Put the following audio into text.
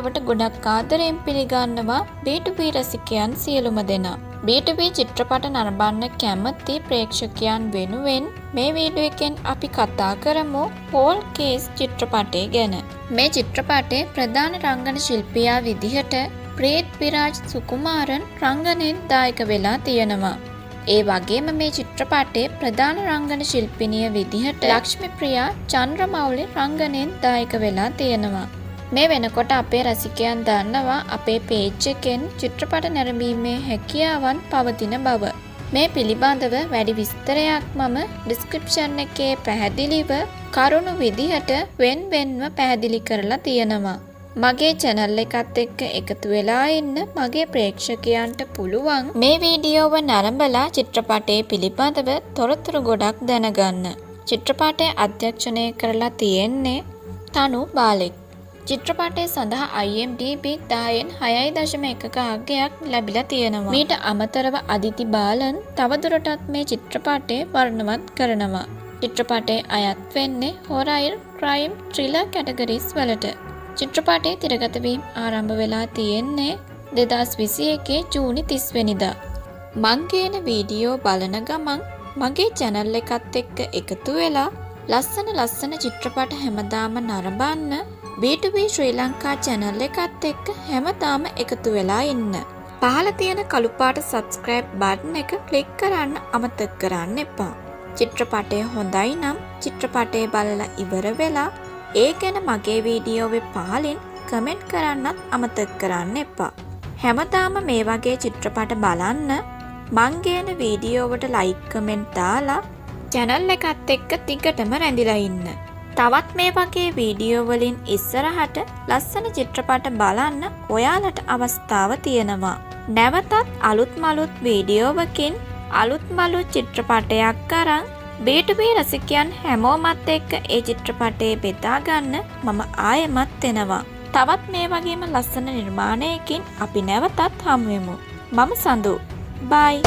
වීඩියෝවට ගොඩක් ආදරයෙන් පිළිගන්නවා B2B රසිකයන් සියලුම දෙනා. B2B චිත්‍රපට නරඹන්න කැමති ප්‍රේක්ෂකයන් වෙනුවෙන් මේ වීඩියෝ එකෙන් අපි කතා කරමු පෝල් කේස් චිත්‍රපටය ගැන. මේ චිත්‍රපටයේ ප්‍රධාන රංගන ශිල්පියා විදිහට ප්‍රීත් විරාජ් සුකුමාරන් රංගනයෙන් දායක වෙලා තියෙනවා. ඒ වගේම මේ චිත්‍රපටයේ ප්‍රධාන රංගන ශිල්පිනිය විදිහට ලක්ෂ්මී ප්‍රියා චන්ද්‍රමෞලි රංගනයෙන් දායක වෙලා තියෙනවා. මේ වෙනකොට අපේ රසිකයන් දන්නවා අපේ පේජ් එකෙන් චිත්‍රපට නැරඹීමේ හැකියාවන් පවතින බව. මේ පිළිබඳව වැඩි විස්තරයක් මම ඩිස්ක්‍රිප්ෂන් එකේ පැහැදිලිව කරුණු විදිහට වෙන්වෙන්ව පැහැදිලි කරලා තියෙනවා. මගේ channel එකත් එක්ක එකතු වෙලා ඉන්න මගේ ප්‍රේක්ෂකයන්ට පුළුවන් මේ වීඩියෝව නරඹලා චිත්‍රපටයේ පිළිබඳව තොරතුරු ගොඩක් දැනගන්න. චිත්‍රපටය අධ්‍යක්ෂණය කරලා තියෙන්නේ තනු බාලෙක්. චිත්‍රපටය සඳහා IMDb 10න් 6.1ක අගයක් ලැබිලා තියෙනවා. මීට අමතරව අදිති බාලන් තවදුරටත් මේ චිත්‍රපටය වර්ණවත් කරනවා. චිත්‍රපටය අයත් වෙන්නේ හොරර්, ක්‍රයිම්, ත්‍රිලර් කැටගරිස් වලට. චිත්‍රපටයේ තිරගත වීම ආරම්භ වෙලා තියෙන්නේ 2021 ජූනි 30 වෙනිදා. මං කියන වීඩියෝ බලන ගමන් මගේ channel එකත් එක්ක එකතු වෙලා ලස්සන චිත්‍රපට හැමදාම නරඹන්න B2B ශ්‍රී ලංකා channel එකත් එක්ක හැමදාම එකතු වෙලා ඉන්න. පහළ තියෙන කළු පාට subscribe button එක click කරන්න අමතක කරන්න එපා. චිත්‍රපටය හොඳයි නම් චිත්‍රපටය බලලා ඉවර වෙලා ඒ ගැන මගේ වීඩියෝවේ පහලින් කමෙන්ට් කරන්නත් අමතක කරන්න එපා. හැමදාම මේ වගේ චිත්‍රපට බලන්න මං කියන වීඩියෝවට ලයික් කමෙන්ට් දාලා channel එකත් එක්ක දිගටම රැඳිලා ඉන්න. තවත් මේ වගේ වීඩියෝ වලින් ඉස්සරහට ලස්සන චිත්‍රපට බලන්න ඔයාලට අවස්ථාව තියෙනවා. නැවතත් අලුත් වීඩියෝවකින් අලුත් චිත්‍රපටයක් අරන් B2B රසිකයන් හැමෝමත් එක්ක ඒ චිත්‍රපටයේ බෙදා ගන්න මම ආයෙමත් එනවා. තවත් මේ වගේම ලස්සන නිර්මාණයකින් අපි නැවතත් හමු වෙමු. මම සඳු. බයි.